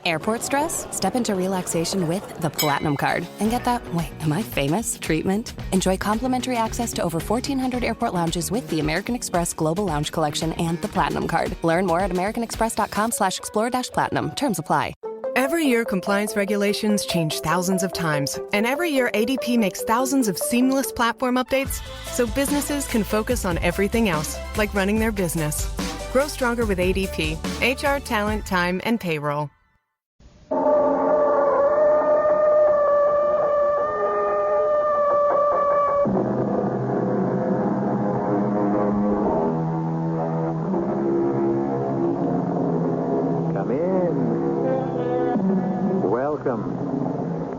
Airport stress? Step into relaxation with the Platinum Card and get that, wait, am I famous? Treatment. Enjoy complimentary access to over 1,400 airport lounges with the American Express Global Lounge Collection and the Platinum Card. Learn more at americanexpress.com/explore-platinum. Terms apply. Every year, compliance regulations change thousands of times. And every year, ADP makes thousands of seamless platform updates so businesses can focus on everything else, like running their business. Grow stronger with ADP. HR, talent, time, and payroll.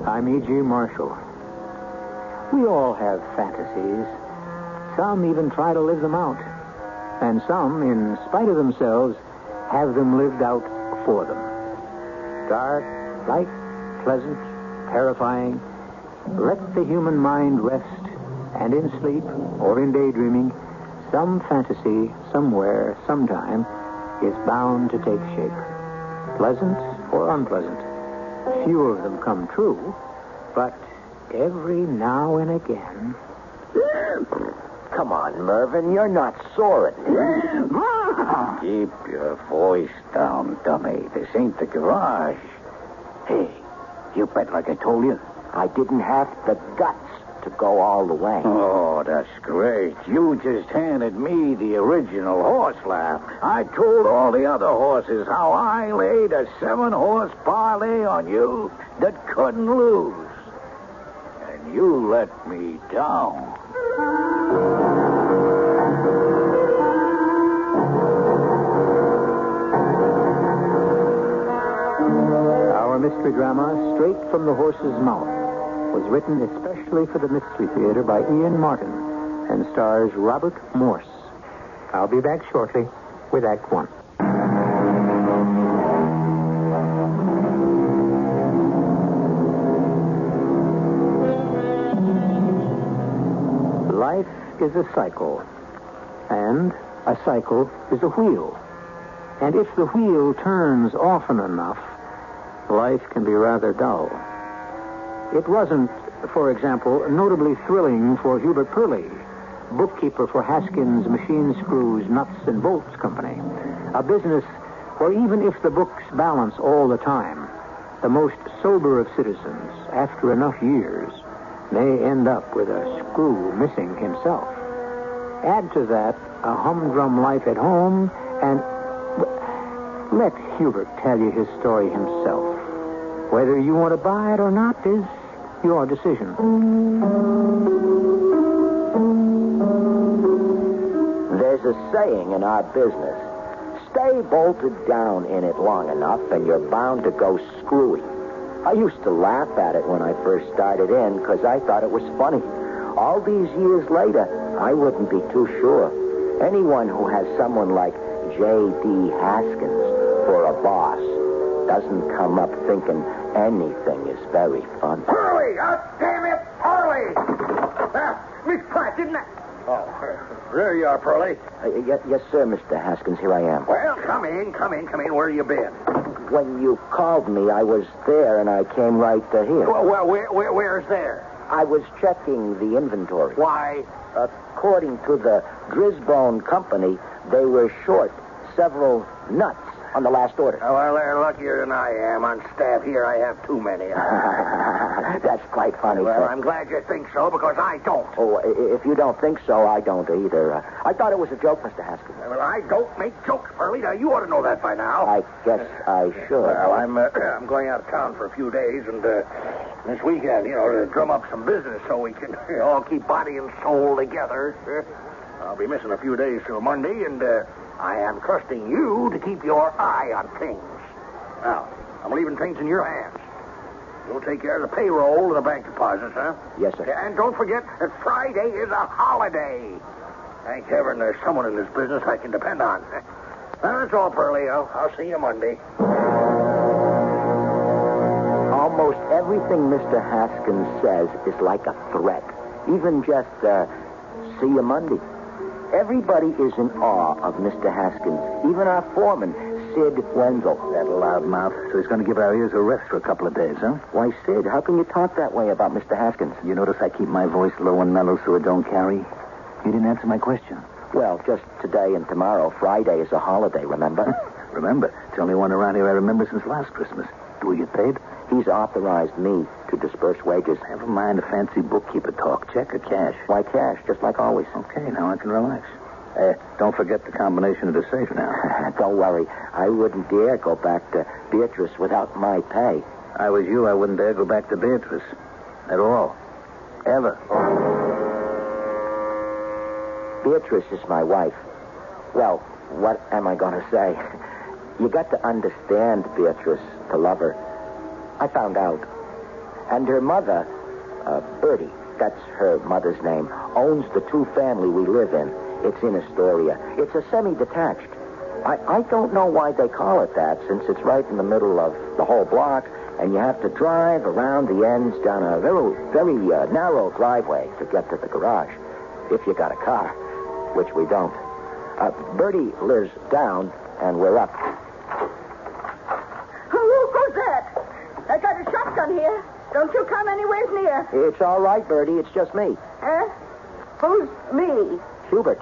I'm E.G. Marshall. We all have fantasies. Some even try to live them out. And some, in spite of themselves, have them lived out for them. Dark, light, pleasant, terrifying. Let the human mind rest, and in sleep or in daydreaming, some fantasy, somewhere, sometime, is bound to take shape. Pleasant or unpleasant. Few of them come true, but every now and again... Come on, Mervyn, you're not soaring. Keep your voice down, dummy. This ain't the garage. Hey, you bet like I told you. I didn't have the guts to go all the way. Oh, that's great. You just handed me the original horse laugh. I told all the other horses how I laid a 7-horse parlay on you that couldn't lose. And you let me down. Our mystery drama, Straight from the Horse's Mouth, was written especially for the Mystery Theater by Ian Martin and stars Robert Morse. I'll be back shortly with Act One. Life is a cycle, and a cycle is a wheel. And if the wheel turns often enough, life can be rather dull. It wasn't, for example, notably thrilling for Hubert Purley, bookkeeper for Haskins Machine Screws, Nuts and Bolts Company, a business where even if the books balance all the time, the most sober of citizens, after enough years, may end up with a screw missing himself. Add to that a humdrum life at home, and let Hubert tell you his story himself. Whether you want to buy it or not is your decision. There's a saying in our business. Stay bolted down in it long enough and you're bound to go screwy. I used to laugh at it when I first started in because I thought it was funny. All these years later, I wouldn't be too sure. Anyone who has someone like J.D. Haskins for a boss doesn't come up thinking anything is very fun. Hurley! Oh, damn it, Hurley! Miss Pratt, didn't I? Oh, there you are, Pearlie. Yes, sir, Mr. Haskins. Here I am. Well, come in. Where you been? When you called me, I was there, and I came right to here. Well, where's there? I was checking the inventory. Why? According to the Drisbone Company, they were short several nuts on the last order. Oh, well, they're luckier than I am. On staff here, I have too many. That's quite funny, well, sir. I'm glad you think so, because I don't. Oh, if you don't think so, I don't either. I thought it was a joke, Mr. Haskins. Well, I don't make jokes, Pearlie. Now, you ought to know that by now. I guess I should. Well, I'm going out of town for a few days, and this weekend, to drum up some business so we can all keep body and soul together. I'll be missing a few days till Monday, and I am trusting you to keep your eye on things. Now, I'm leaving things in your hands. You'll take care of the payroll and the bank deposits, huh? Yes, sir. And don't forget that Friday is a holiday. Thank heaven there's someone in this business I can depend on. Well, that's all, Pearlie. I'll see you Monday. Almost everything Mr. Haskins says is like a threat. Even just, see you Monday. Everybody is in awe of Mr. Haskins. Even our foreman Sid Wenzel. That loudmouth. So he's going to give our ears a rest for a couple of days, huh? Why, Sid, how can you talk that way about Mr. Haskins? You notice I keep my voice low and mellow so it don't carry? You didn't answer my question. Well, just today and tomorrow. Friday is a holiday, remember? Remember? It's the only one around here I remember since last Christmas. Do we get paid? He's authorized me to disperse wages. Never mind the fancy bookkeeper talk. Check or cash? Why, cash, just like always. Okay, now I can relax. Don't forget the combination of the safe now. Don't worry. I wouldn't dare go back to Beatrice without my pay. I was you, I wouldn't dare go back to Beatrice. At all. Ever. Beatrice is my wife. Well, what am I going to say? You got to understand Beatrice to love her. I found out. And her mother, Bertie, that's her mother's name, owns the two-family we live in. It's in Astoria. It's a semi-detached. I don't know why they call it that, since it's right in the middle of the whole block, and you have to drive around the ends down a very narrow driveway to get to the garage, if you got a car, which we don't. Bertie lives down, and we're up. Who's that? I got a shotgun here. Don't you come anywhere near. It's all right, Bertie. It's just me. Eh? Who's me? Hubert.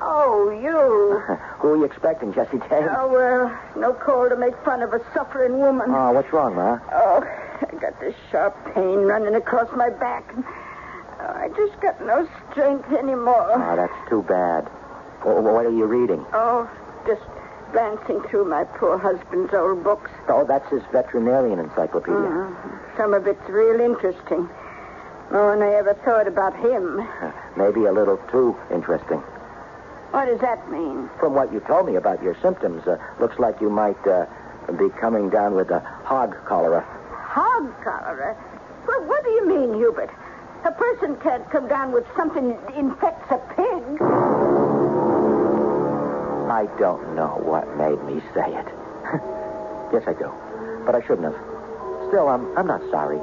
Oh, you. Who are you expecting, Jessie Jane? Oh, well, no call to make fun of a suffering woman. Oh, what's wrong, Ma? Oh, I got this sharp pain running across my back. I just got no strength anymore. Oh, that's too bad. What are you reading? Oh, just glancing through my poor husband's old books. Oh, that's his veterinarian encyclopedia. Some of it's real interesting. More than I ever thought about him. Maybe a little too interesting. What does that mean? From what you told me about your symptoms, looks like you might be coming down with a hog cholera. Hog cholera? Well, what do you mean, Hubert? A person can't come down with something that infects a pig. I don't know what made me say it. Yes, I do. But I shouldn't have. Still, I'm not sorry.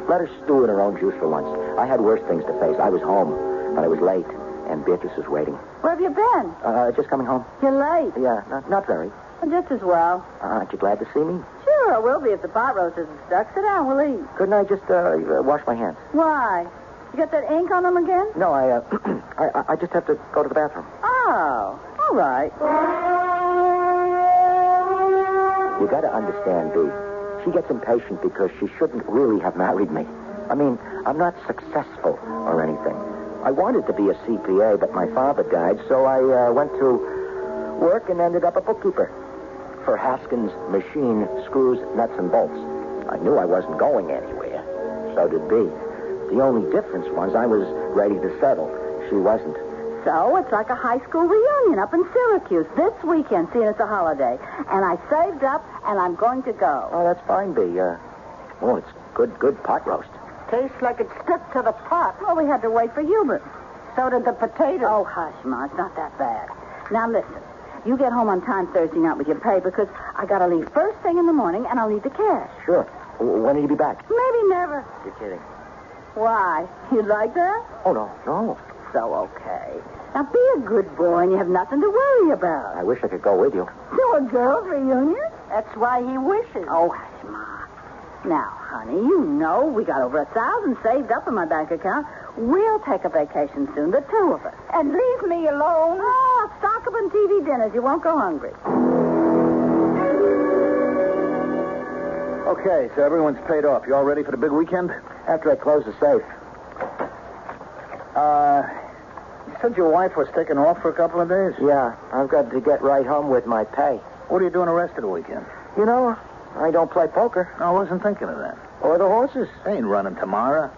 Let her stew in her own juice for once. I had worse things to face. I was home, but I was late, and Beatrice was waiting. Where have you been? Just coming home. You're late. Yeah, not very. Well, just as well. Aren't you glad to see me? Sure, I will be if the pot roast isn't stuck. Sit down, we'll eat. Couldn't I just wash my hands? Why? You got that ink on them again? No, I just have to go to the bathroom. Oh, all right. You got to understand, Bee. She gets impatient because she shouldn't really have married me. I mean, I'm not successful or anything. I wanted to be a CPA, but my father died, so I went to work and ended up a bookkeeper for Haskins Machine Screws, Nuts, and Bolts. I knew I wasn't going anywhere. So did Bee. The only difference was I was ready to settle. She wasn't. So it's like a high school reunion up in Syracuse this weekend, seeing it's a holiday. And I saved up, and I'm going to go. Oh, that's fine, Bee. It's good pot roast. Tastes like it stuck to the pot. Well, we had to wait for Hubert. So did the potatoes. Oh, hush, Ma. It's not that bad. Now, listen. You get home on time Thursday night with your pay because I got to leave first thing in the morning, and I'll need the cash. Sure. When will you be back? Maybe never. You're kidding. Why? You like that? Oh, no. So, okay. Now, be a good boy, and you have nothing to worry about. I wish I could go with you. To a girls' reunion? That's why he wishes. Oh, hush, Ma. Now, honey, you know we got over 1,000 saved up in my bank account. We'll take a vacation soon, the two of us. And leave me alone. Oh, stock up on TV dinners. You won't go hungry. Okay, so everyone's paid off. You all ready for the big weekend? After I close the safe. You said your wife was taking off for a couple of days? Yeah, I've got to get right home with my pay. What are you doing the rest of the weekend? You know, I don't play poker. I wasn't thinking of that. Or the horses. They ain't running tomorrow.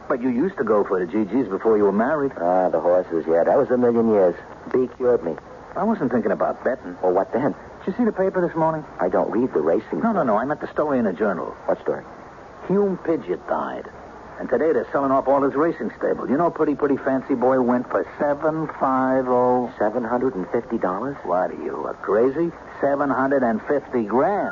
But you used to go for the GGs before you were married. The horses, yeah. That was a million years. B cured me. I wasn't thinking about betting. Well, what then? Did you see the paper this morning? I don't read the racing. No. I meant the story in the journal. What story? Hume Pidgeot died. And today they're selling off all his racing stable. You know, pretty fancy boy went for $750. $750? What are you, crazy? $750,000.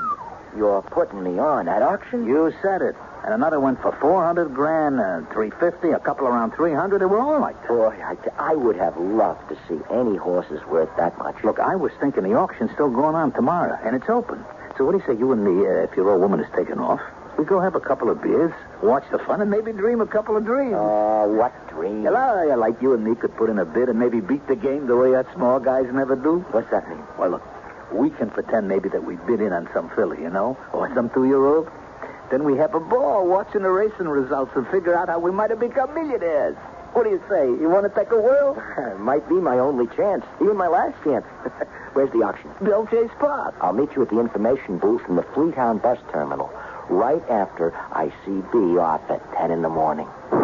You're putting me on. At auction? You said it. And another went for 400 grand, 350, a couple around 300. They were all like that. Boy, I would have loved to see any horses worth that much. Look, I was thinking the auction's still going on tomorrow, and it's open. So what do you say you and me, if your old woman is taken off, we go have a couple of beers, watch the fun, and maybe dream a couple of dreams. Oh, what dreams? Like you and me could put in a bid and maybe beat the game the way us small guys never do. What's that mean? Well, look, we can pretend maybe that we bid in on some filly, or some 2-year-old. Then we have a ball watching the racing results and figure out how we might have become millionaires. What do you say? You want to take a whirl? Might be my only chance. Even my last chance. Where's the auction? Bill Chase Park. I'll meet you at the information booth in the Fleetown bus terminal right after I see B off at 10 in the morning. Go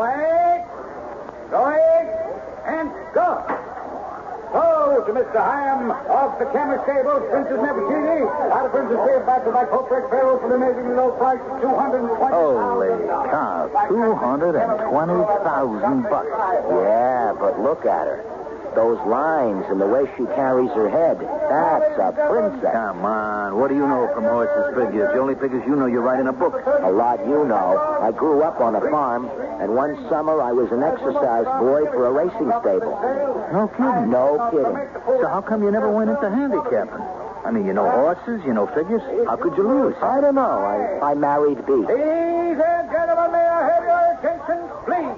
ahead, and go. So, to Mr. Hyam of the Camera Stables, Princess Nefertiti. Out of Princess Stable, back to my Copex Barrel for the amazingly low price of $220,000. Holy cow, $220,000. Yeah, but look at her. Those lines and the way she carries her head. That's a princess. Come on. What do you know from horses' figures? The only figures you know, you're writing a book. A lot you know. I grew up on a farm, and one summer I was an exercise boy for a racing stable. No kidding. No kidding. So how come you never went into handicapping? I mean, you know horses, you know figures. How could you lose? I don't know. I married B. Ladies and gentlemen, may I have your attention, please?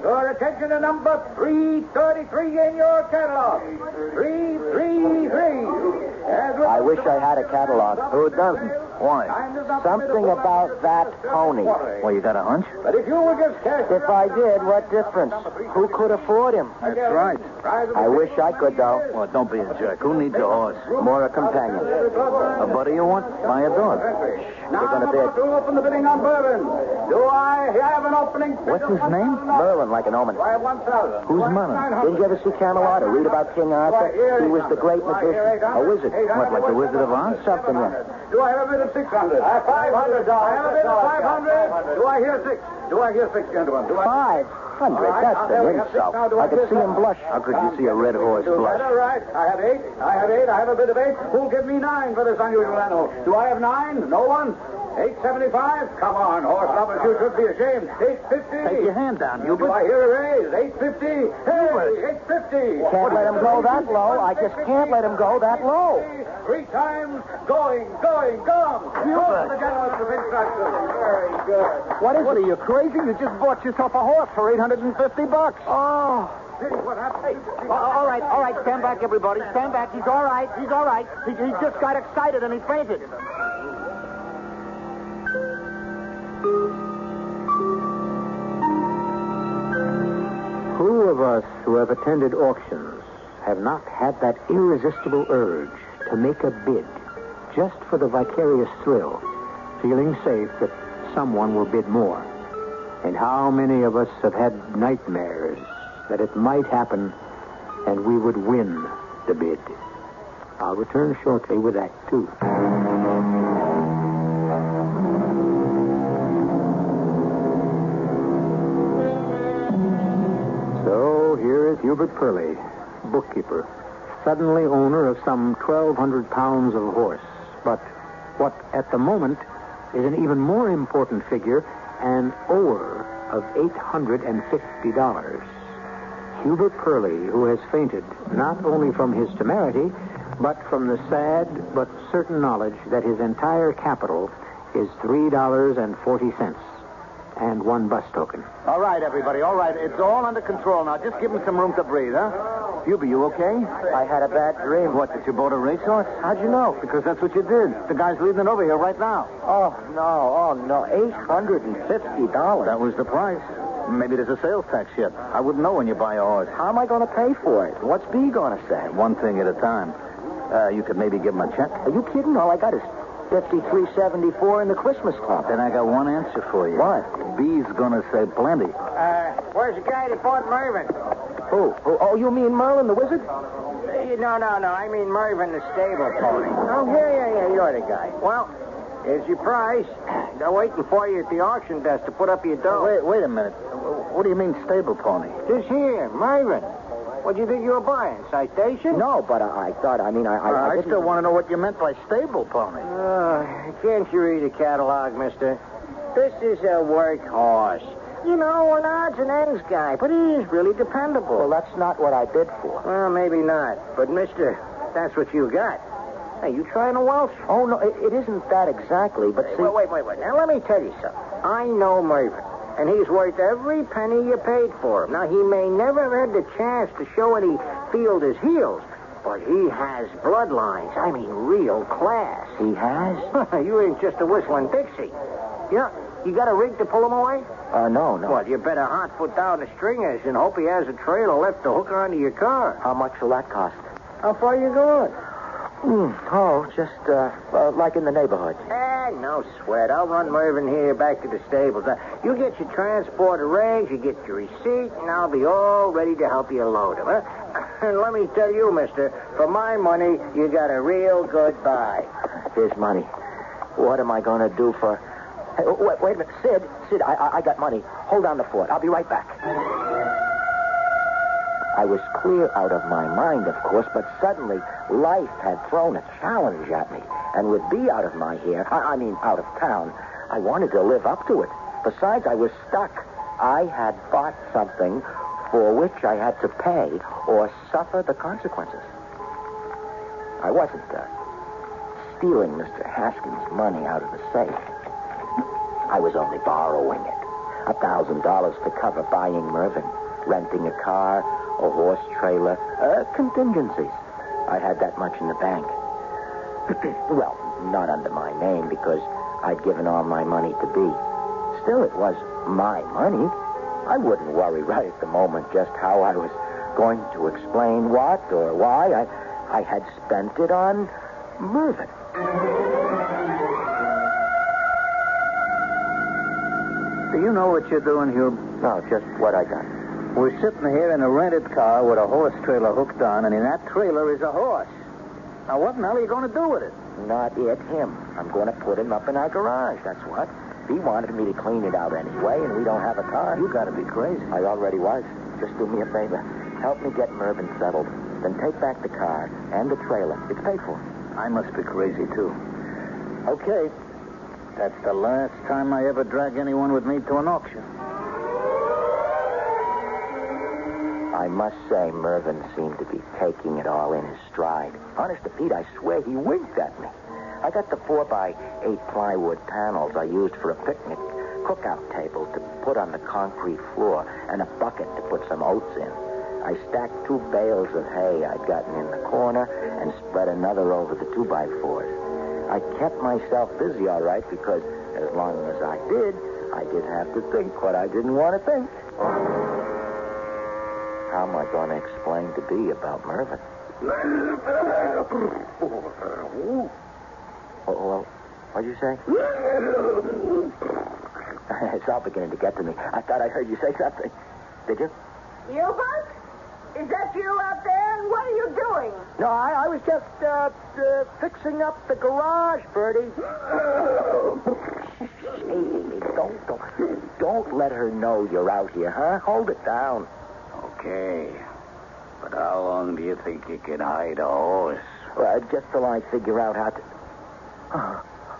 Your attention to number 333 in your catalog. 333. I wish I had a catalog. Who doesn't? Why? Something about that pony. Well, you got a hunch? But if you will just cash... If I did, what difference? Who could afford him? That's right. I wish I could, though. Well, don't be a jerk. Who needs a horse? More a companion. A buddy you want? Buy a dog. Now, We're gonna number bid. 2, open the bidding on Bourbon. Do I have an opening? What's his name? Merlin, like an omen. Do I have 1,000? Who's Merlin? Didn't you ever see Camelot or read about King Arthur? He was the great magician. A wizard. What, like the Wizard of Oz? Something, yeah. Do I have a bid of 600? I have $500. I have a bid of 500. Do I hear 6? Do I hear 6, gentlemen? Do I... 500? That's an insult. I could see him blush. How could you see a red horse blush? All right. I have 8. I have 8. I have a bid of 8. Who'll give me 9 for this unusual animal? Do I have 9? No one? 875? Come on, horse lovers, you should be ashamed. 850? Take your hand down, Do Hubert. I hear a raise? 850? Hey, 850. Can't let him go that low. I just can't let him go that low. 3 times. Going. Go to the gentleman's instructions. Very good. What are you, crazy? You just bought yourself a horse for $850. Oh. What happened? All right. Stand back, everybody. Stand back. He's all right. He just got excited and he fainted. Who of us who have attended auctions have not had that irresistible urge to make a bid just for the vicarious thrill, feeling safe that someone will bid more? And how many of us have had nightmares that it might happen and we would win the bid? I'll return shortly with Act 2. So here is Hubert Purley, bookkeeper, suddenly owner of some 1,200 pounds of horse. But what at the moment is an even more important figure, an ower of $850. Hubert Purley, who has fainted not only from his temerity, but from the sad but certain knowledge that his entire capital is $3.40 and 1 bus token. All right, everybody, all right. It's all under control now. Just give him some room to breathe, huh? Hubert, you okay? I had a bad dream. What, that you bought a racehorse? How'd you know? Because that's what you did. The guy's leading it over here right now. Oh, no. $850. That was the price. Maybe there's a sales tax yet. I wouldn't know when you buy a horse. How am I going to pay for it? What's B going to say? One thing at a time. You could maybe give him a check. Are you kidding? All I got is $53.74 in the Christmas club. Then I got one answer for you. What? B's gonna say plenty. Where's the guy that bought Mervyn? Who? Oh, you mean Merlin the Wizard? No. I mean Mervyn the stable pony. Oh, yeah. You're the guy. Well, here's your price. They're waiting for you at the auction desk to put up your dough. Wait a minute. What do you mean stable pony? This here, Mervyn. What do you think you were buying? Citation? No, but I thought, I I still want to know what you meant by stable pony. Can't you read a catalog, mister? This is a workhorse. You know, an odds and ends guy, but he is really dependable. Well, that's not what I bid for. Well, maybe not. But, mister, that's what you got. Hey, you trying to Welsh? Oh, no, it isn't that exactly, but see... Wait. Now, let me tell you something. I know Mervyn, and he's worth every penny you paid for him. Now, he may never have had the chance to show any field his heels, but he has bloodlines. I mean, real class. He has? You ain't just a whistling Dixie. Yeah, you got a rig to pull him away? No. Well, you better hot foot down the stringers and hope he has a trailer left to hook onto your car. How much will that cost? How far you going? Just, like in the neighborhood. No sweat. I'll run Mervyn here back to the stables. You get your transport arranged, you get your receipt, and I'll be all ready to help you load him, huh? And let me tell you, mister, for my money, you got a real good buy. Here's money. What am I going to do for... Hey, wait a minute. Sid, I got money. Hold on the fort. I'll be right back. I was clear out of my mind, of course, but suddenly life had thrown a challenge at me and would be out of my hair. Out of town. I wanted to live up to it. Besides, I was stuck. I had bought something for which I had to pay or suffer the consequences. I wasn't stealing Mr. Haskins' money out of the safe. I was only borrowing it. $1,000 to cover buying Mervyn, renting a car, a horse trailer, contingencies. I had that much in the bank. Well, not under my name because I'd given all my money to B. Still, it was my money. I wouldn't worry right at the moment just how I was going to explain what or why. I had spent it on Mervyn. Do you know what you're doing, Hugh? No, just what I got. We're sitting here in a rented car with a horse trailer hooked on, and in that trailer is a horse. Now, what in the hell are you going to do with it? Not it, him. I'm going to put him up in our garage, that's what. He wanted me to clean it out anyway, and we don't have a car. You got to be crazy. I already was. Just do me a favor. Help me get Mervyn settled. Then take back the car and the trailer. It's paid for. I must be crazy, too. Okay. That's the last time I ever drag anyone with me to an auction. I must say, Mervyn seemed to be taking it all in his stride. Honest to Pete, I swear he winked at me. I got the 4x8 plywood panels I used for a picnic cookout table to put on the concrete floor and a bucket to put some oats in. I stacked 2 bales of hay I'd gotten in the corner and spread another over the 2x4s. I kept myself busy, all right, because as long as I didn't have to think what I didn't want to think. How am I going to explain to B about Mervyn? Well, what'd you say? It's all beginning to get to me. I thought I heard you say something. Did you? Hubert? Is that you out there? And what are you doing? No, I was just fixing up the garage, Bertie. Hey, don't let her know you're out here, huh? Hold it down. Okay. But how long do you think you can hide a horse? Well, just till I figure out how to...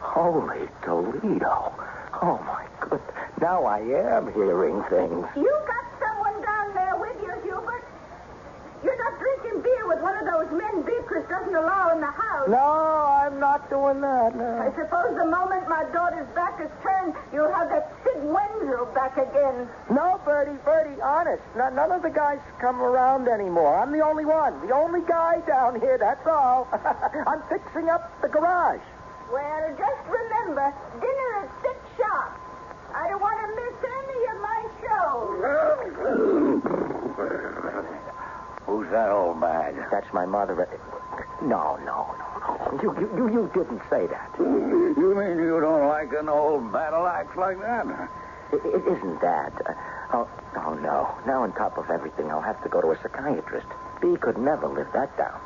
Holy Toledo. Oh, my goodness. Now I am hearing things. You got someone down there with you, Hubert? You're not drinking beer with one of those men Beatrice doesn't allow in the house. No, I'm not doing that, no. I suppose the moment my daughter's back is turned, you'll have that Sid Wenzel back again. No, Bertie, honest. None of the guys come around anymore. I'm the only one. The only guy down here, that's all. I'm fixing up the garage. Well, just remember, dinner at 6 sharp. I don't want to miss any of my shows. Who's that old bag? That's my mother. No. You didn't say that. You mean you don't like an old battle axe like that? It isn't that. Oh, no. Now, on top of everything, I'll have to go to a psychiatrist. B could never live that down.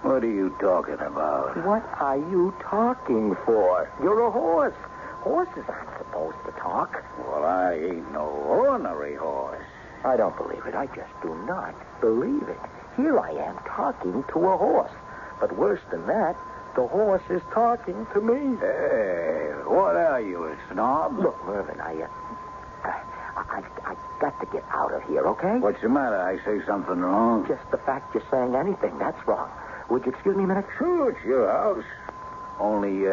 What are you talking about? What are you talking for? You're a horse. Horses aren't supposed to talk. Well, I ain't no ordinary horse. I don't believe it. I just do not believe it. Here I am talking to a horse. But worse than that, the horse is talking to me. Hey, what are you, a snob? Look, Mervyn, I've got to get out of here, okay? What's the matter? I say something wrong? Just the fact you're saying anything, that's wrong. Would you excuse me a minute? Sure, it's your house. Only,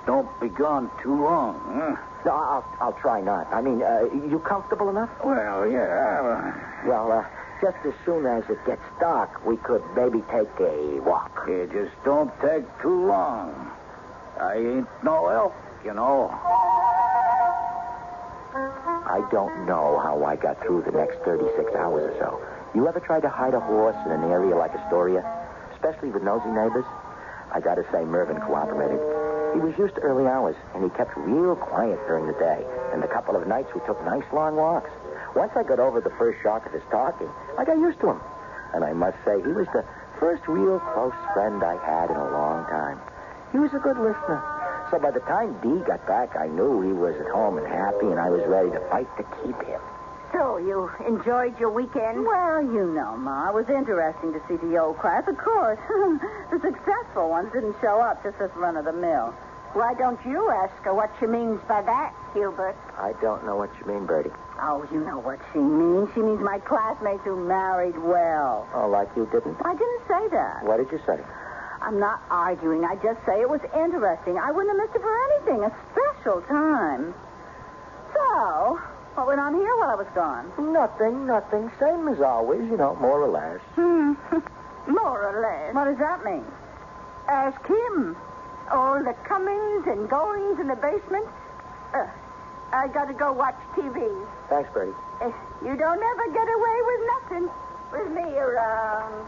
don't be gone too long, huh? No, I'll try not. I mean, you comfortable enough? Well, yeah. Well, just as soon as it gets dark, we could maybe take a walk. Yeah, just don't take too long. I ain't no elk, you know. I don't know how I got through the next 36 hours or so. You ever tried to hide a horse in an area like Astoria? Especially with nosy neighbors? I gotta say, Mervyn cooperated. He was used to early hours, and he kept real quiet during the day. And a couple of nights, we took nice long walks. Once I got over the first shock of his talking, I got used to him. And I must say, he was the first real close friend I had in a long time. He was a good listener. So by the time Dee got back, I knew he was at home and happy, and I was ready to fight to keep him. So, you enjoyed your weekend? Well, you know, Ma. It was interesting to see the old class. Of course, the successful ones didn't show up, just as run-of-the-mill. Why don't you ask her what she means by that, Hubert? I don't know what you mean, Bertie. Oh, you know what she means. She means my classmates who married well. Oh, like you didn't? I didn't say that. What did you say? I'm not arguing. I just say it was interesting. I wouldn't have missed it for anything. A special time. So, what went on here while I was gone? Nothing. Same as always, more or less. More or less. What does that mean? Ask him. All the comings and goings in the basement. I got to go watch TV. Thanks, Bertie. You don't ever get away with nothing with me around.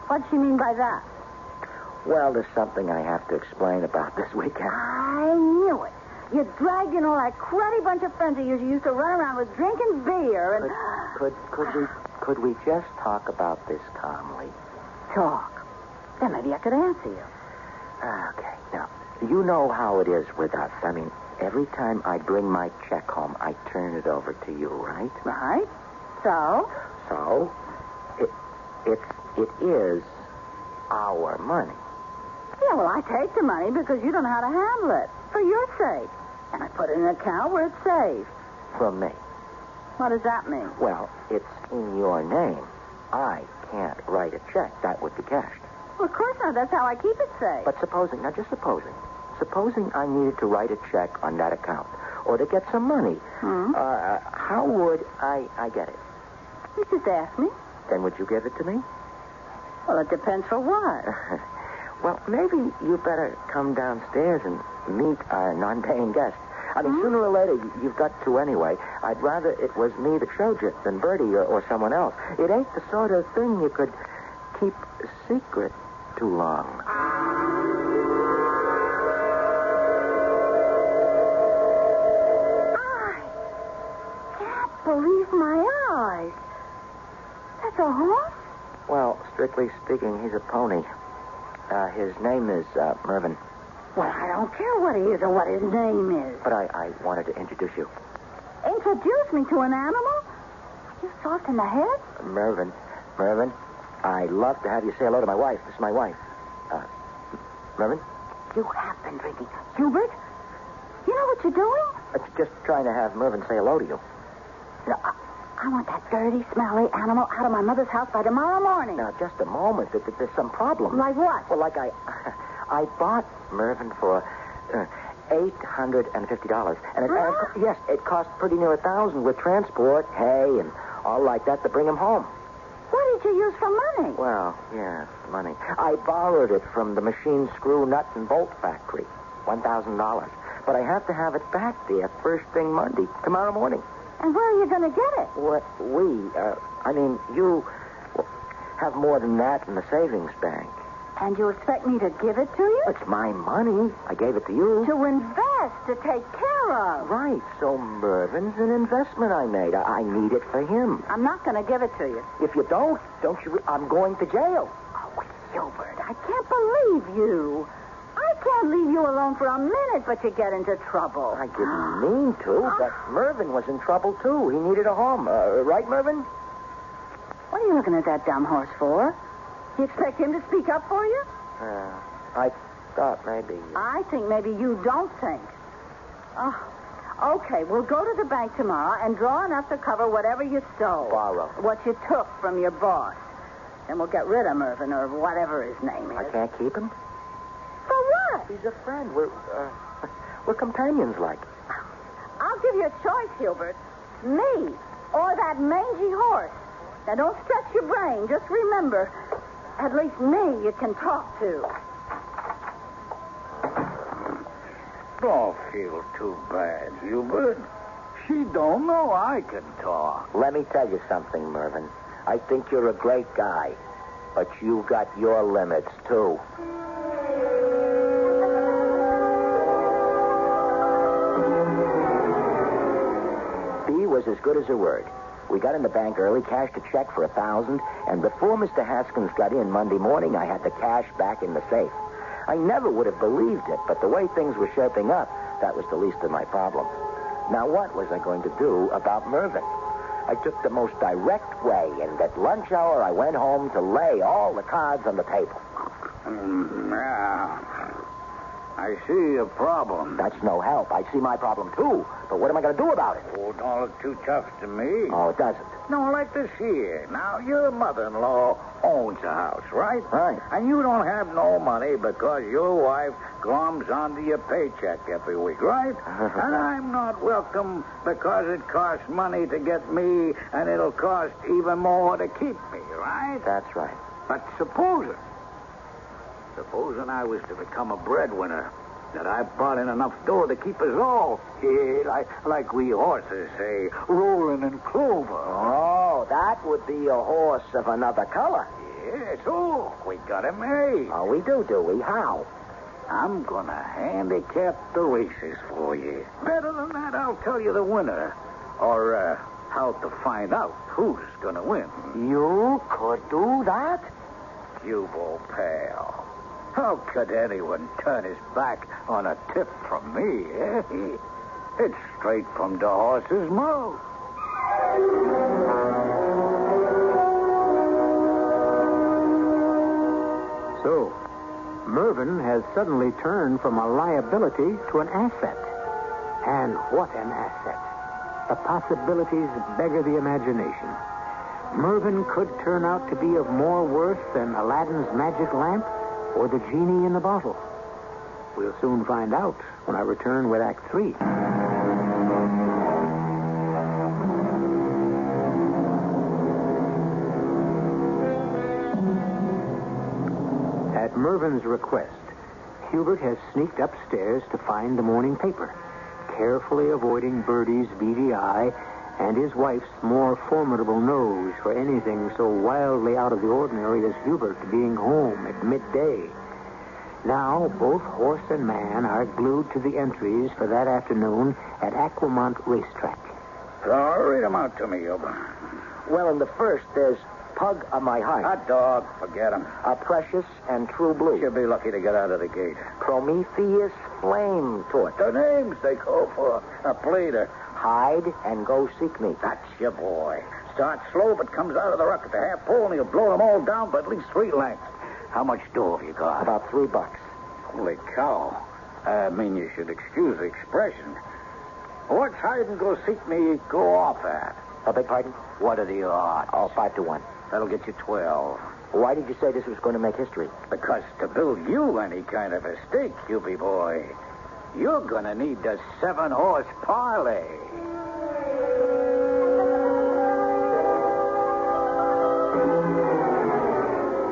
What'd she mean by that? Well, there's something I have to explain about this weekend. I knew it. You dragged in all that cruddy bunch of friends of yours you used to run around with drinking beer and... Could we just talk about this calmly? Talk? Then maybe I could answer you. Okay. Now, you know how it is with us. I mean, every time I bring my check home, I turn it over to you, right? Right. So? So, it is our money. Yeah, well, I take the money because you don't know how to handle it. For your sake. And I put it in an account where it's safe. From me. What does that mean? Well, it's in your name. I can't write a check. That would be cashed. Well, of course not. That's how I keep it safe. But supposing I needed to write a check on that account or to get some money, how would I get it? You just ask me. Then would you give it to me? Well, it depends for what. Well, maybe you better come downstairs and meet our non-paying guest. I mean, sooner or later, you've got to anyway. I'd rather it was me that showed you than Bertie or someone else. It ain't the sort of thing you could keep secret too long. I can't believe my eyes. That's a horse? Well, strictly speaking, he's a pony. His name is Mervyn. Well, I don't care what he is or what his name is. But I wanted to introduce you. Introduce me to an animal? You soft in the head? Mervyn, I'd love to have you say hello to my wife. This is my wife. Mervyn? You have been drinking. Hubert, you know what you're doing? It's just trying to have Mervyn say hello to you. No, I want that dirty, smelly animal out of my mother's house by tomorrow morning. Now, just a moment. There's some problem. Like what? Well, like I bought Mervyn for $850. And yes, it cost pretty near $1,000 with transport, hay, and all like that to bring him home. What did you use for money? Well, yes, money. I borrowed it from the machine screw, nut, and bolt factory. $1,000. But I have to have it back there first thing Monday, tomorrow morning. And where are you going to get it? What, you have more than that in the savings bank. And you expect me to give it to you? It's my money. I gave it to you. To invest, to take care of. Right. So Mervyn's an investment I made. I need it for him. I'm not going to give it to you. If you don't I'm going to jail. Oh, Gilbert, I can't believe you. I can't leave you alone for a minute, but you get into trouble. I didn't mean to, but Mervyn was in trouble, too. He needed a home. Right, Mervyn? What are you looking at that dumb horse for? You expect him to speak up for you? I thought maybe... I think maybe you don't think. Oh, okay, we'll go to the bank tomorrow and draw enough to cover whatever you stole. Borrow. What you took from your boss. Then we'll get rid of Mervyn or whatever his name is. I can't keep him? For what? He's a friend. We're companions, like. I'll give you a choice, Hubert. Me or that mangy horse. Now, don't stretch your brain. Just remember, at least me you can talk to. Don't feel too bad, Hubert. She don't know I can talk. Let me tell you something, Mervyn. I think you're a great guy, but you got your limits, too. B was as good as her word. We got in the bank early, cashed a check for $1,000, and before Mr. Haskins got in Monday morning, I had the cash back in the safe. I never would have believed it, but the way things were shaping up, that was the least of my problems. Now, what was I going to do about Mervyn? I took the most direct way, and at lunch hour, I went home to lay all the cards on the table. I see a problem. That's no help. I see my problem, too. But what am I going to do about it? Oh, don't look too tough to me. Oh, it doesn't. No, like this here. Now, your mother-in-law owns a house, right? Right. And you don't have no money because your wife glums onto your paycheck every week, right? And I'm not welcome because it costs money to get me, and it'll cost even more to keep me, right? That's right. But supposing I was to become a breadwinner, that I brought in enough dough to keep us all, like we horses say, rolling in clover. Oh, that would be a horse of another color. Yeah, so we got him made. Oh, we do we? How? I'm gonna handicap the races for you. Better than that, I'll tell you the winner. Or, how to find out who's gonna win. You could do that? Cubo pal. How could anyone turn his back on a tip from me, eh? It's straight from the horse's mouth. So, Mervyn has suddenly turned from a liability to an asset. And what an asset. The possibilities beggar the imagination. Mervyn could turn out to be of more worth than Aladdin's magic lamp or the genie in the bottle. We'll soon find out when I return with Act 3. At Mervyn's request, Hubert has sneaked upstairs to find the morning paper, carefully avoiding Bertie's beady eye and his wife's more formidable nose for anything so wildly out of the ordinary as Hubert being home at midday. Now, both horse and man are glued to the entries for that afternoon at Aquamont Racetrack. So, read them out to me, Hubert. Well, in the first, there's Pug of My Heart. Hot dog, forget him. A Precious and True Blue. She'll be lucky to get out of the gate. Prometheus Flame Torch. The names they call for a pleader. Hide and Go Seek Me. That's your boy. Starts slow, but comes out of the ruck at the half pole, and he'll blow them all down by at least 3 lengths. How much dough have you got? About $3. Holy cow. I mean, you should excuse the expression. What's Hide and Go Seek Me go off at? I beg pardon? What are the odds? Oh, 5 to 1. That'll get you 12. Why did you say this was going to make history? Because to build you any kind of a stake, Hubie boy, you're going to need the 7-horse parlay.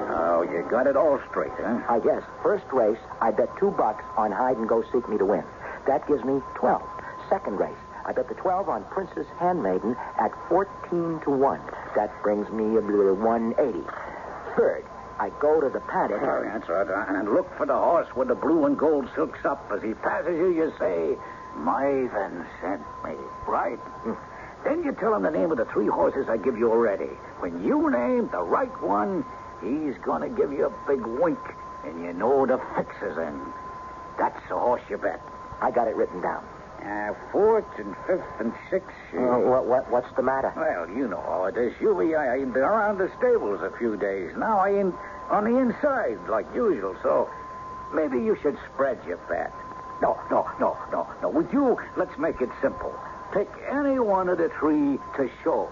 Oh, you got it all straight, huh? I guess. First race, I bet $2 on Hide and Go Seek Me to win. That gives me 12. Second race, I bet the 12 on Princess Handmaiden at 14 to 1. That brings me a 180. Third, I go to the paddock. Oh, that's right. And look for the horse with the blue and gold silks up. As he passes you, you say, Marvin sent me, right? Then you tell him the name of the 3 horses I give you already. When you name the right one, he's going to give you a big wink, and you know the fix is in. That's the horse you bet. I got it written down. Fourth and fifth and sixth. What's the matter? Well, you know how it is. I ain't been around the stables a few days. Now I ain't on the inside like usual, so maybe you should spread your bet. No. With you, let's make it simple. Pick any one of the three to show.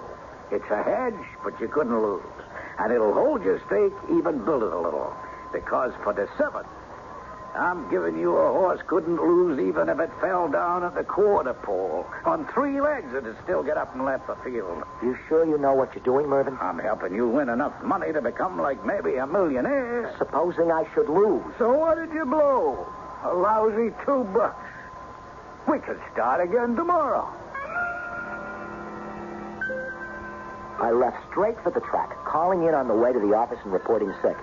It's a hedge, but you couldn't lose. And it'll hold your stake, even build it a little. Because for the seventh, I'm giving you a horse couldn't lose even if it fell down at the quarter pole. On 3 legs, it'd still get up and left the field. You sure you know what you're doing, Mervyn? I'm helping you win enough money to become like maybe a millionaire. Supposing I should lose. So what did you blow? A lousy $2. We could start again tomorrow. I left straight for the track, calling in on the way to the office and reporting sick.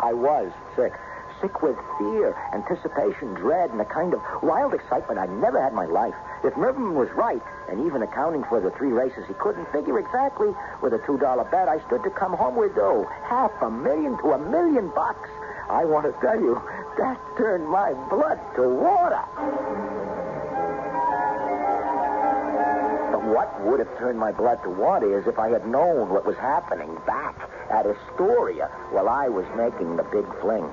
I was sick. Sick with fear, anticipation, dread, and a kind of wild excitement I'd never had in my life. If Mervyn was right, and even accounting for the 3 races he couldn't figure exactly, with a $2 bet I stood to come home with, $500,000 to $1 million. I want to tell you, that turned my blood to water. But what would have turned my blood to water is if I had known what was happening back at Astoria while I was making the big fling.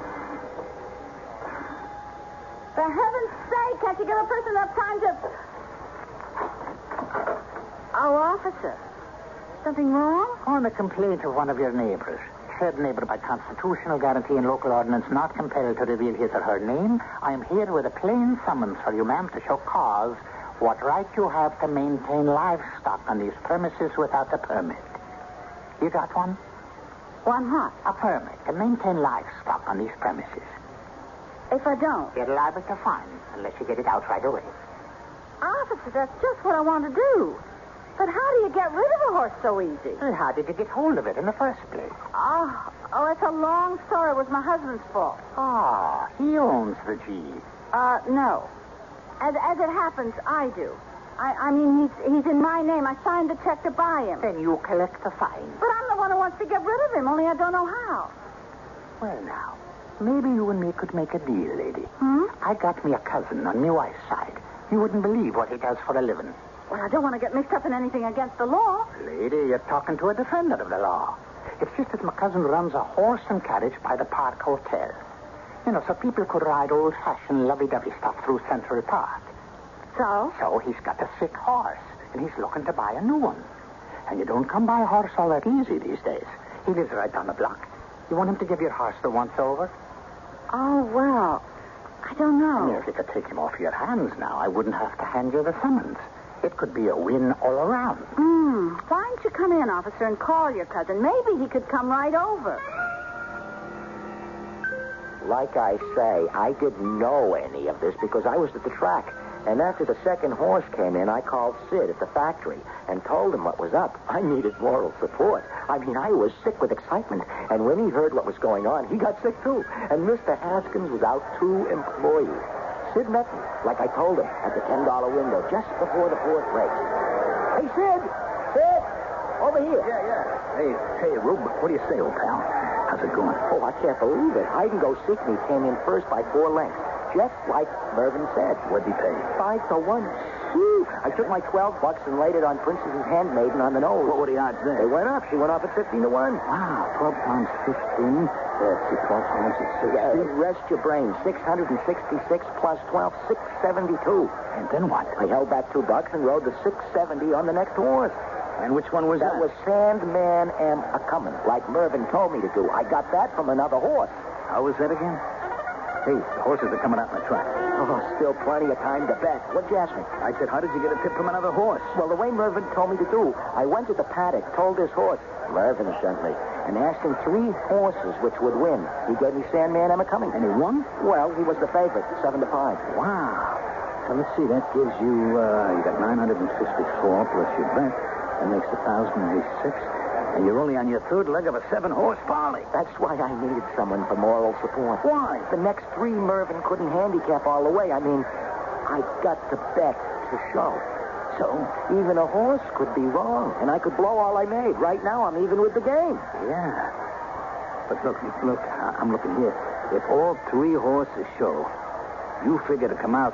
For heaven's sake, can't you give a person enough time to... Oh, officer. Something wrong? On a complaint of one of your neighbors. Said neighbor, by constitutional guarantee and local ordinance, not compelled to reveal his or her name, I am here with a plain summons for you, ma'am, to show cause what right you have to maintain livestock on these premises without a permit. You got one? One what? A permit to maintain livestock on these premises. If I don't? You're liable to fine unless you get it out right away. Officer, that's just what I want to do. But how do you get rid of a horse so easy? Well, how did you get hold of it in the first place? Oh, it's a long story. It was my husband's fault. Ah, he owns the G. No. As it happens, I do. I mean, he's in my name. I signed the check to buy him. Then you collect the fine. But I'm the one who wants to get rid of him, only I don't know how. Well, now, maybe you and me could make a deal, lady. I got me a cousin on my wife's side. You wouldn't believe what he does for a living. Well, I don't want to get mixed up in anything against the law. Lady, you're talking to a defender of the law. It's just that my cousin runs a horse and carriage by the Park Hotel. You know, so people could ride old-fashioned lovey-dovey stuff through Central Park. So? So he's got a sick horse, and he's looking to buy a new one. And you don't come by a horse all that easy these days. He lives right down the block. You want him to give your horse the once-over? Oh, well, I don't know. If you could take him off your hands now, I wouldn't have to hand you the summons. It could be a win all around. Why don't you come in, officer, and call your cousin? Maybe he could come right over. Like I say, I didn't know any of this because I was at the track. And after the second horse came in, I called Sid at the factory and told him what was up. I needed moral support. I mean, I was sick with excitement. And when he heard what was going on, he got sick too. And Mr. Haskins was out 2 employees. Sid met me, like I told him, at the $10 window just before the 4th race. Hey, Sid! Sid! Over here. Yeah. Hey, Rube, what do you say, old pal? How's it going? Oh, I can't believe it. Hide and Go Seek Me came in first by 4 lengths. Just like Mervyn said. What'd he pay? 5-1. Whew. I took my $12 and laid it on Princess's Handmaiden on the nose. What were the odds there? They went up. She went off at 15-1. Wow, 12 times 15. 12 times 60. Rest your brain. 666 plus 12, 672. And then what? I held back $2 and rode the 670 on the next horse. And which one was that? That was Sandman Am A-Comin', like Mervyn told me to do. I got that from another horse. How was that again? Hey, the horses are coming out in the track. Oh, still plenty of time to bet. What'd you ask me? I said, how did you get a tip from another horse? Well, the way Mervyn told me to do, I went to the paddock, told this horse, Mervyn sent me, and asked him 3 horses which would win. He gave me Sandman Am A-Comin'. And he won? Well, he was the favorite, 7-5. Wow. So let's see, that gives you, you got 954 plus your bet. That makes 1,086. And you're only on your 3rd leg of a 7-horse parlay. That's why I needed someone for moral support. Why? The next 3 Mervyn couldn't handicap all the way. I mean, I got to bet to show. So? Even a horse could be wrong, and I could blow all I made. Right now, I'm even with the game. Yeah. But look, I'm looking here. If all 3 horses show, You figure to come out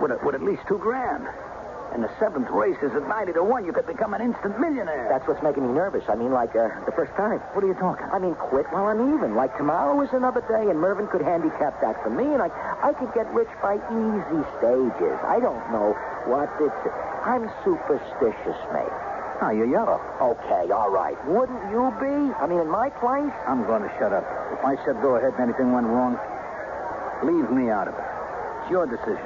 with at least $2,000. And the seventh race is at 90-1. You could become an instant millionaire. That's what's making me nervous. I mean, like, the first time. What are you talking? I mean, quit while I'm even. Like, tomorrow is another day, and Mervyn could handicap that for me, and I could get rich by easy stages. I don't know what it's... I'm superstitious, mate. Oh, you're yellow. Okay, all right. Wouldn't you be? I mean, in my place? I'm going to shut up. If I said go ahead and anything went wrong, leave me out of it. It's your decision.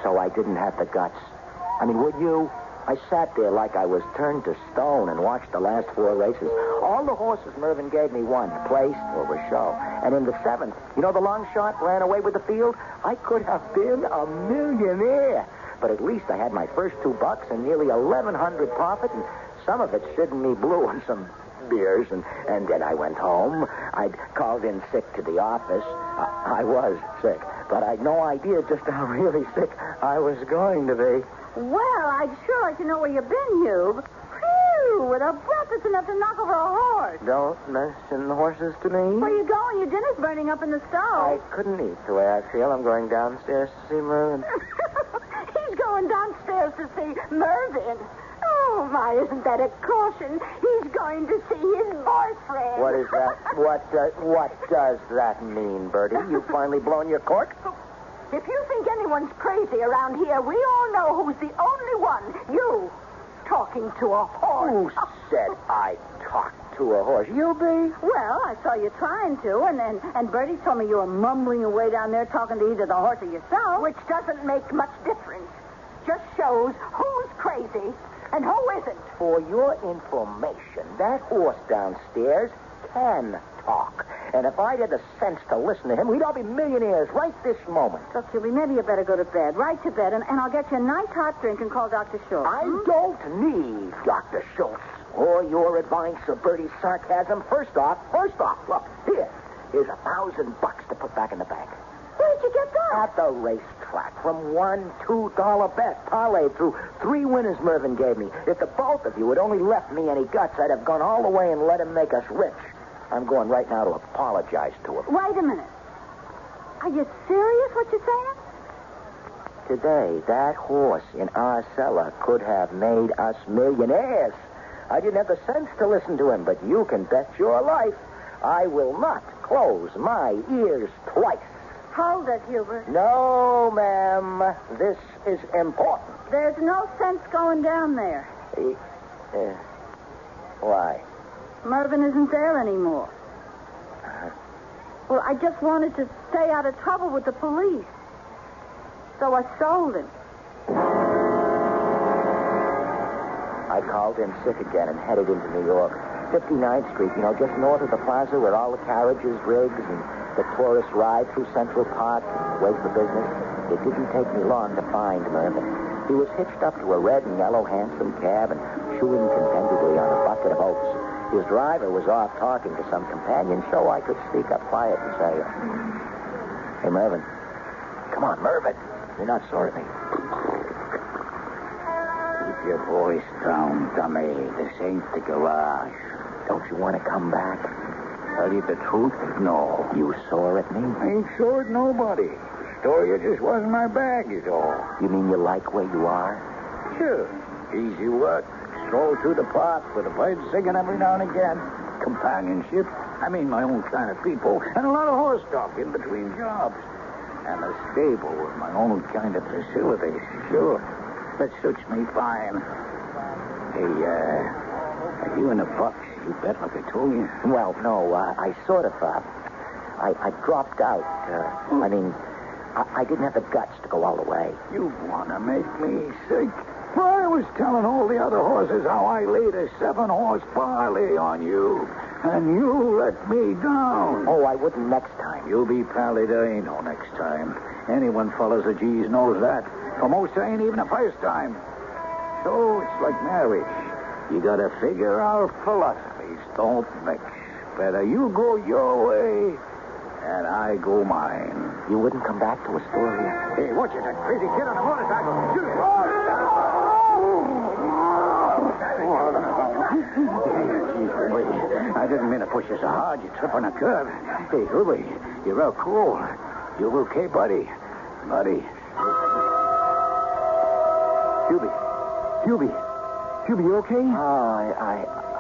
So I didn't have the guts. I mean, would you? I sat there like I was turned to stone and watched the last 4 races. All the horses Mervyn gave me won, placed or was show. And in the 7th, you know, the long shot ran away with the field? I could have been a millionaire. But at least I had my first $2 and nearly 1,100 profit, and some of it shitting me blue on some beers, and then I went home. I'd called in sick to the office. I was sick, but I'd no idea just how really sick I was going to be. Well, I'd sure like to know where you've been, Hugh. Phew, with a breath that's enough to knock over a horse. Don't mention the horses to me. Where are you going? Your dinner's burning up in the I stove. couldn't eat the way I feel. I'm going downstairs to see Mervyn. He's going downstairs to see Mervyn. Oh, my, isn't that a caution? He's going to see his boyfriend. What is that? What does that mean, Bertie? You finally blown your cork? If you think anyone's crazy around here, we all know who's the only one. You, talking to a horse. Who said I talked to a horse? You be? Well, I saw you trying to, and Bertie told me you were mumbling away down there talking to either the horse or yourself. Which doesn't make much difference. Just shows who's crazy and who isn't. For your information, that horse downstairs can talk. And if I'd had the sense to listen to him, we'd all be millionaires right this moment. Look, Huey, maybe you better go to bed. Right to bed, and I'll get you a nice hot drink and call Dr. Schultz. I don't need Dr. Schultz or your advice or Bertie's sarcasm. First off, look, here's $1,000 to put back in the bank. Where did you get that? At the racetrack, from one $2 bet, parlayed through 3 winners Mervyn gave me. If the both of you had only left me any guts, I'd have gone all the way and let him make us rich. I'm going right now to apologize to him. Wait a minute. Are you serious what you're saying? Today, that horse in our cellar could have made us millionaires. I didn't have the sense to listen to him, but you can bet your life I will not close my ears twice. Hold it, Hubert. No, ma'am. This is important. There's no sense going down there. Why? Mervyn isn't there anymore. Well, I just wanted to stay out of trouble with the police. So I sold him. I called in sick again and headed into New York. 59th Street, just north of the plaza where all the carriages, rigs, and the tourists ride through Central Park and wait for business. It didn't take me long to find Mervyn. He was hitched up to a red and yellow hansom cab and chewing contentedly on a bucket of oats. His driver was off talking to some companion, so I could speak up quiet and say, "Hey, Mervyn. Come on, Mervyn. You're not sore at me." Keep your voice down, dummy. This ain't the garage. Don't you want to come back? Tell you the truth? No. You sore at me? I ain't sore at nobody. The story just wasn't my bag, is all. You mean you like where you are? Sure. Easy work. Stroll through the park with the birds singing every now and again. Companionship. I mean, my own kind of people. And a lot of horse talk in between jobs. And a stable with my own kind of facilities. Sure. That suits me fine. Hey, are you in the box? You bet like I told you. Well, no, I sort of, I dropped out. I didn't have the guts to go all the way. You want to make me sick? Well, I was telling all the other horses how I laid a 7-horse parlay on you. And you let me down. Oh, I wouldn't next time. You'll be pally, there ain't no next time. Anyone follows the G's knows that. For most, there ain't even a first time. So it's like marriage. You gotta figure our philosophies don't mix. Better you go your way, and I go mine. You wouldn't come back to Astoria? Hey, watch it, that crazy kid on the motorcycle. Shoot! I didn't mean to push you so hard. You trip on a curb. Hey, Hubie, you're real cool. You okay, buddy? Buddy. Hubie, you okay?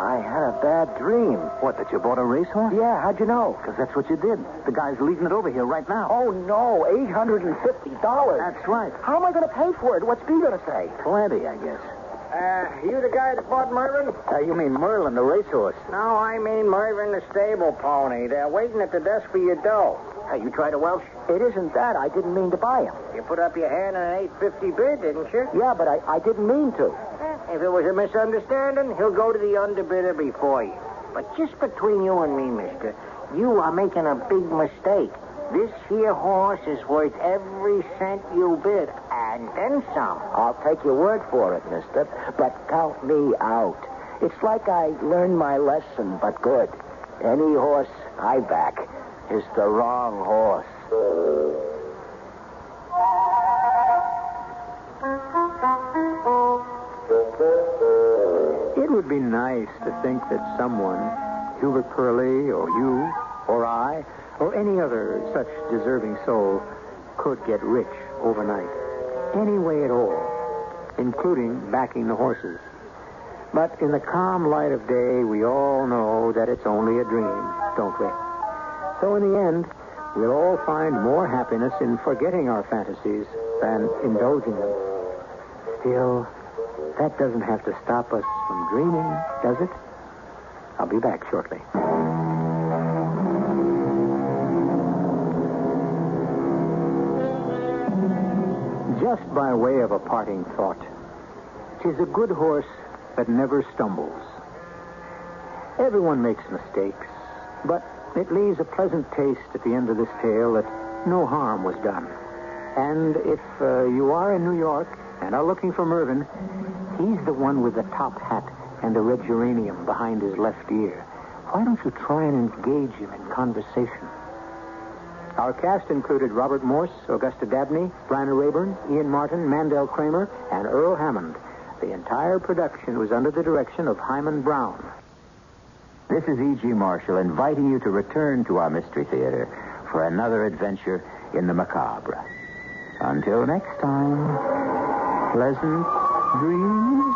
I had a bad dream. What, that you bought a racehorse? Yeah, how'd you know? Because that's what you did. The guy's leading it over here right now. Oh, no, $850. That's right. How am I going to pay for it? What's B going to say? Plenty, I guess. You the guy that bought Mervin? You mean Merlin, the racehorse? No, I mean Mervin, the stable pony. They're waiting at the desk for your dough. Hey, you tried a Welsh? It isn't that. I didn't mean to buy him. You put up your hand on an $850 bid, didn't you? Yeah, but I didn't mean to. If it was a misunderstanding, he'll go to the underbidder before you. But just between you and me, mister, you are making a big mistake. This here horse is worth every cent you bid, and then some. I'll take your word for it, mister, but count me out. It's like I learned my lesson, but good. Any horse I back is the wrong horse. It would be nice to think that someone, Hubert Purley or you or I or any other such deserving soul, could get rich overnight. Any way at all, including backing the horses. But in the calm light of day, we all know that it's only a dream, don't we? So in the end, we'll all find more happiness in forgetting our fantasies than indulging them. Still, that doesn't have to stop us from dreaming, does it? I'll be back shortly. Just by way of a parting thought, 'tis a good horse that never stumbles. Everyone makes mistakes, but it leaves a pleasant taste at the end of this tale that no harm was done. And if you are in New York and are looking for Mervin, he's the one with the top hat and the red geranium behind his left ear. Why don't you try and engage him in conversation? Our cast included Robert Morse, Augusta Dabney, Bryna Rayburn, Ian Martin, Mandel Kramer, and Earl Hammond. The entire production was under the direction of Hyman Brown. This is E.G. Marshall inviting you to return to our Mystery Theater for another adventure in the macabre. Until next time, pleasant dreams.